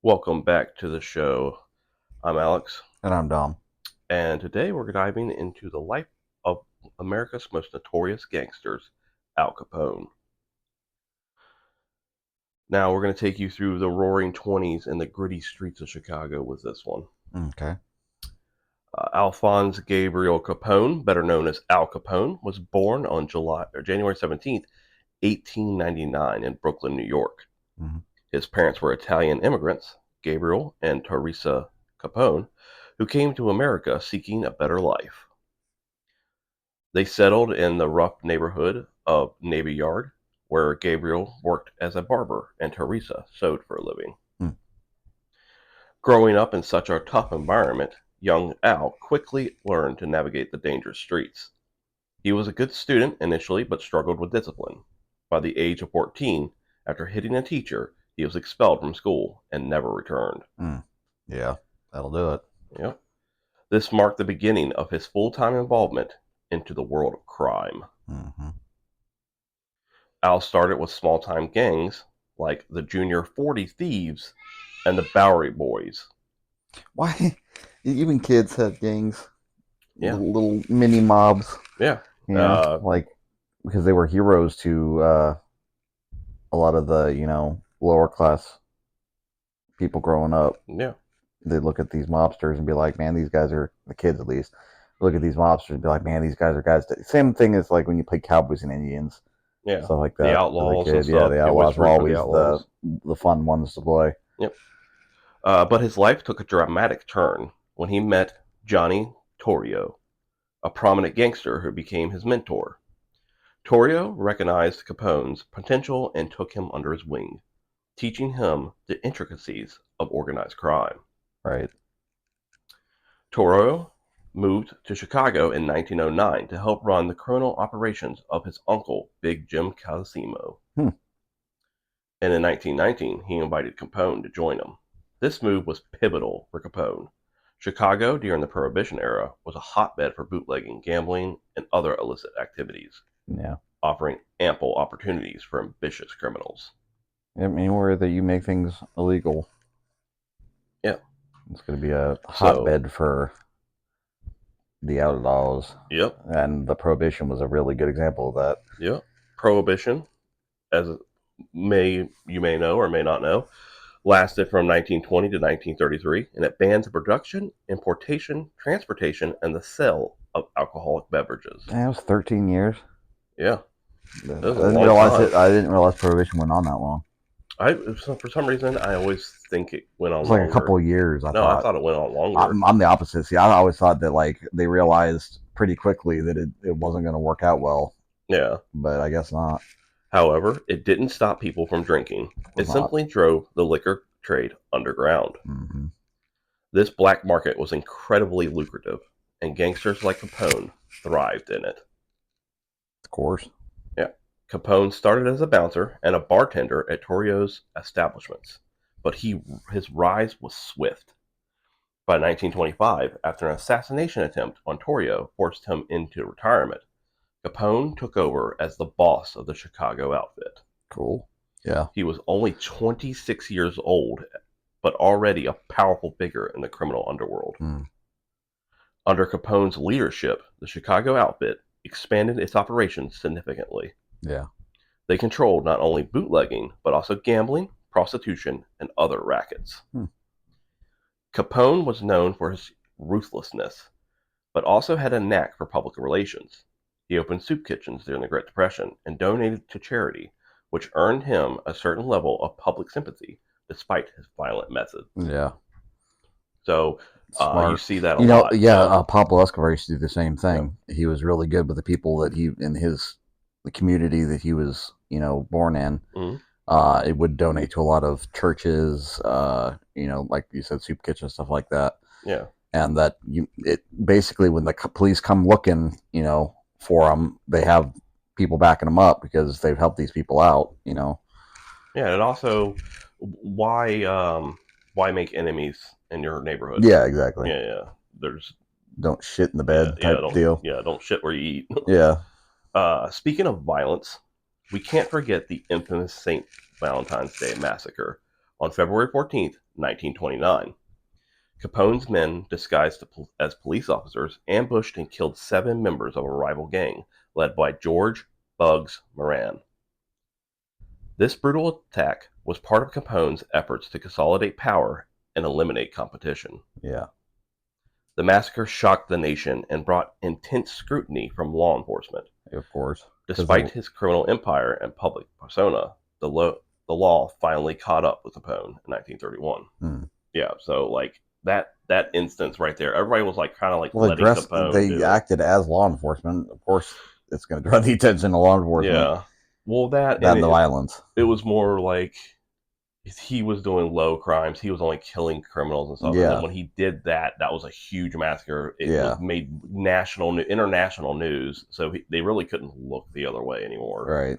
Welcome back to the show. I'm Alex, And I'm Dom. and today we're diving into the life of America's most notorious gangsters, Al Capone. Now, we're going to take you through the roaring 20s and the gritty streets of Chicago with this one. Okay. Alphonse Gabriel Capone, better known as Al Capone, was born on January 17th, 1899 in Brooklyn, New York. Mm-hmm. His parents were Italian immigrants, Gabriel and Teresa Capone, who came to America seeking a better life. They settled in the rough neighborhood of Navy Yard, where Gabriel worked as a barber and Teresa sewed for a living. Mm. Growing up in such a tough environment, young Al quickly learned to navigate the dangerous streets. He was a good student initially, but struggled with discipline. By the age of 14, after hitting a teacher, he was expelled from school and never returned. Yeah, that'll do it. Yep. This marked the beginning of his full-time involvement into the world of crime. Mm-hmm. Al started with small-time gangs like the Junior 40 Thieves and the Bowery Boys. Why? Even kids had gangs, Yeah. little mini mobs. Yeah. Like because they were heroes to a lot of the lower class people growing up. Yeah. They look at these mobsters and be like, "Man, these guys are the kids at least." Look at these mobsters and be like, "Man, these guys are guys." Same thing as like when you play Cowboys and Indians, Yeah. stuff like The that. Outlaws As a and kid, yeah, stuff. the You always outlaws were root for the always Outlaws. the fun ones to play. Yep. But his life took a dramatic turn when he met Johnny Torrio, a prominent gangster who became his mentor. Torrio recognized Capone's potential and took him under his wing, teaching him the intricacies of organized crime. Right. Torrio moved to Chicago in 1909 to help run the criminal operations of his uncle, Big Jim Calsimo. Hmm. And in 1919, he invited Capone to join him. This move was pivotal for Capone. Chicago during the Prohibition era was a hotbed for bootlegging, gambling, and other illicit activities, Yeah. offering ample opportunities for ambitious criminals. Anywhere that you make things illegal, Yeah. it's going to be a So, hotbed for the outlaws. yep, And the Prohibition was a really good example of that. yep. Prohibition, as you may know or may not know, lasted from 1920 to 1933, and it banned the production, importation, transportation, and the sale of alcoholic beverages. It was 13 years. Yeah, I that was a long time. I didn't realize Prohibition went on that long. For some reason, I always think it went on It's like longer. a couple of years. I I thought it went on longer. I'm the opposite. See, I always thought that like they realized pretty quickly that it wasn't going to work out well. Yeah. But I guess not. However, it didn't stop people from drinking. It simply drove the liquor trade underground. Mm-hmm. This black market was incredibly lucrative, and gangsters like Capone thrived in it. Of course. Yeah. Capone started as a bouncer and a bartender at Torrio's establishments, but his rise was swift. By 1925, after an assassination attempt on Torrio forced him into retirement, Capone took over as the boss of the Chicago outfit. Cool. Yeah. He was only 26 years old, but already a powerful figure in the criminal underworld. Mm. Under Capone's leadership, the Chicago outfit expanded its operations significantly. Yeah. They controlled not only bootlegging, but also gambling, prostitution, and other rackets. Capone was known for his ruthlessness, but also had a knack for public relations. He opened soup kitchens during the Great Depression and donated to charity, which earned him a certain level of public sympathy despite his violent methods. Yeah. So you see that a lot. Yeah, Pablo Escobar used to do the same thing. Yeah. He was really good with the people that the community that he was, born in. Mm-hmm. It would donate to a lot of churches, like you said, soup kitchen, stuff like that. Yeah. And that basically when the police come looking, for them, they have people backing them up because they've helped these people out, Yeah, and also why make enemies in your neighborhood? Yeah, exactly. Yeah. Don't shit in the bed type deal. Yeah, don't shit where you eat. Yeah. Speaking of violence, we can't forget the infamous St. Valentine's Day massacre, On February 14th, 1929, Capone's men, disguised as police officers, ambushed and killed 7 members of a rival gang led by George Bugs Moran. This brutal attack was part of Capone's efforts to consolidate power and eliminate competition. Yeah. The massacre shocked the nation and brought intense scrutiny from law enforcement. Of course. Despite his criminal empire and public persona, the law finally caught up with Capone in 1931. Yeah, so like that instance right there, everybody was like kind of like letting Capone they acted as law enforcement. Of course, it's going to draw the attention of law enforcement. Yeah, well, that and the violence. It was more like he was doing low crimes. He was only killing criminals and stuff. Yeah. And then when he did that, that was a huge massacre. It was made international news. So they really couldn't look the other way anymore. Right.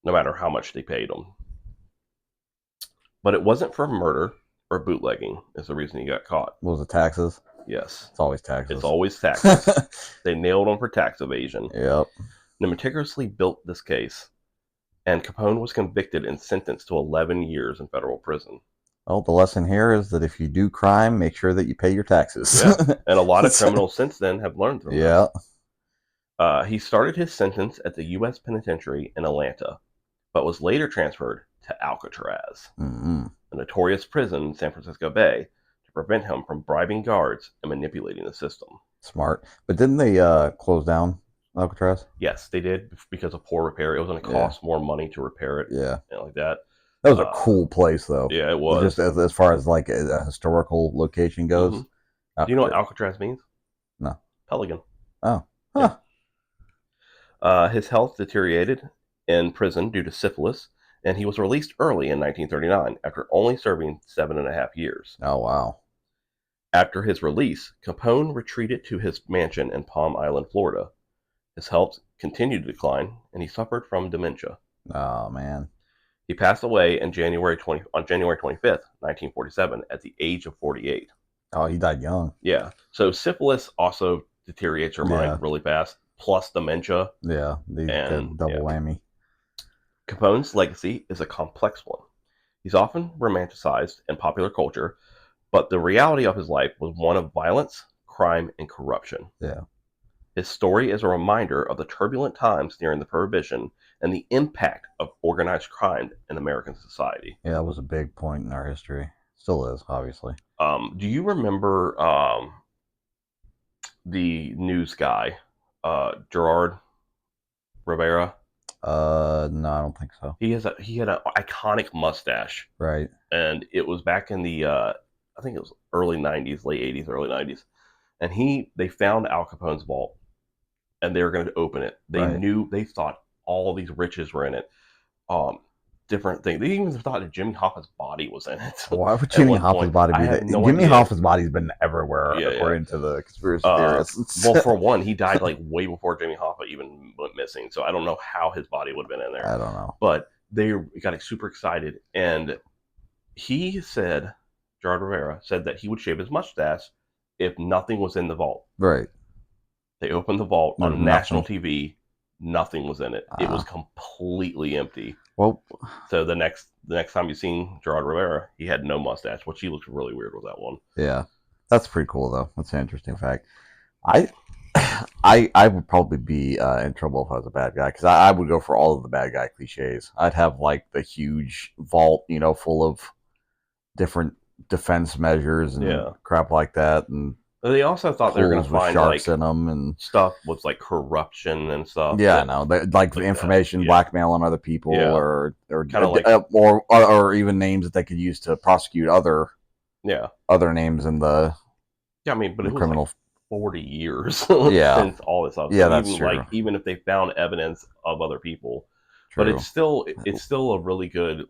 No matter how much they paid him. But it wasn't for murder or bootlegging is the reason he got caught. What was it, taxes? Yes. It's always taxes. It's always taxes. They nailed him for tax evasion. Yep. They meticulously built this case. And Capone was convicted and sentenced to 11 years in federal prison. Well, the lesson here is that if you do crime, make sure that you pay your taxes. Yeah. And a lot of criminals since then have learned from this. He started his sentence at the U.S. Penitentiary in Atlanta, but was later transferred to Alcatraz, a notorious prison in San Francisco Bay, to prevent him from bribing guards and manipulating the system. Smart. But didn't they close down Alcatraz? Yes, they did because of poor repair. It was going to cost more money to repair it. Yeah. Like that. That was a cool place, though. Yeah, it was. Just as far as like a historical location goes. Mm-hmm. Do you know what Alcatraz means? No. Pelican. Oh. Huh. Yeah. His health deteriorated in prison due to syphilis, and he was released early in 1939 after only serving 7.5 years. Oh, wow. After his release, Capone retreated to his mansion in Palm Island, Florida. His health continued to decline, and he suffered from dementia. Oh, man. He passed away on January 25th, 1947, at the age of 48. Oh, he died young. Yeah. So syphilis also deteriorates your mind really fast, plus dementia. Yeah, and double whammy. Capone's legacy is a complex one. He's often romanticized in popular culture, but the reality of his life was one of violence, crime, and corruption. Yeah. His story is a reminder of the turbulent times during the Prohibition and the impact of organized crime in American society. Yeah, that was a big point in our history. Still is, obviously. Do you remember the news guy, Gerard Rivera? No, I don't think so. He had an iconic mustache. Right. And it was back in the I think it was early 90s, late 80s, early 90s. And they found Al Capone's vault. And they were going to open it. They thought all these riches were in it. Different things. They even thought that Jimmy Hoffa's body was in it. Why would Jimmy Hoffa's body be there? Jimmy Hoffa's body's been everywhere, according to the conspiracy theorists. Well, for one, he died like way before Jimmy Hoffa even went missing. So I don't know how his body would have been in there. I don't know. But they got super excited. And he said, Gerard Rivera said that he would shave his mustache if nothing was in the vault. Right. They opened the vault on national TV. Nothing was in it. It was completely empty. Well, so the next time you seen Gerard Rivera, he had no mustache, which he looked really weird with that one. Yeah, that's pretty cool though. That's an interesting fact. I would probably be in trouble if I was a bad guy because I would go for all of the bad guy cliches. I'd have like the huge vault, full of different defense measures and crap like that, and they also thought they were going to find sharks in them and stuff with like corruption and stuff. Yeah, no, like information blackmail on other people, or kind of or even names that they could use to prosecute other names in the but it was criminal. Like 40 years since all this stuff. Yeah, that's true. Even if they found evidence of other people, but it's still a really good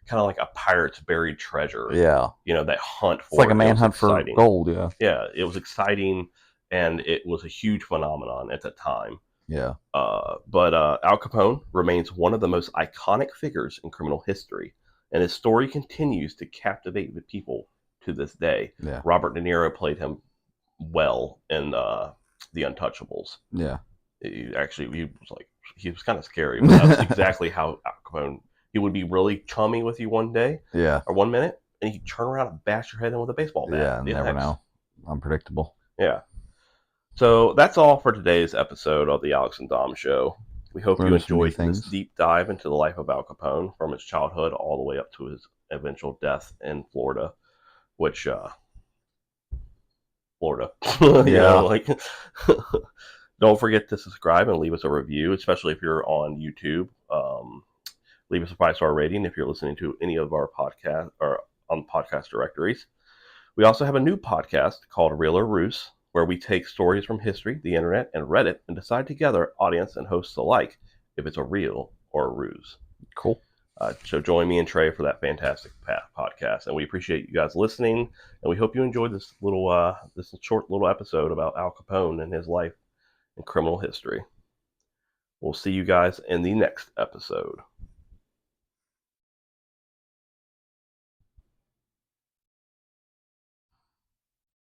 kind of like a pirate's buried treasure. Yeah. That hunt for it's like a manhunt for gold, Yeah, it was exciting, and it was a huge phenomenon at the time. Yeah. But Al Capone remains one of the most iconic figures in criminal history, and his story continues to captivate the people to this day. Yeah. Robert De Niro played him well in The Untouchables. Yeah. He was kind of scary, but that's exactly how Al Capone He would be really chummy with you one day Yeah. or 1 minute, and he'd turn around and bash your head in with a baseball bat. Yeah, never know. Unpredictable. Yeah. So that's all for today's episode of the Alex and Dom Show. We hope you Learned some new enjoyed this things. deep dive into the life of Al Capone from his childhood all the way up to his eventual death in Florida, which Florida, Yeah. Don't forget to subscribe and leave us a review, especially if you're on YouTube. Leave us a 5-star rating if you're listening to any of our podcasts or on podcast directories. We also have a new podcast called Real or Ruse, where we take stories from history, the internet, and Reddit and decide together, audience and hosts alike, if it's a real or a ruse. Cool. So join me and Trey for that fantastic podcast, and we appreciate you guys listening, and we hope you enjoyed this this short little episode about Al Capone and his life and criminal history. We'll see you guys in the next episode.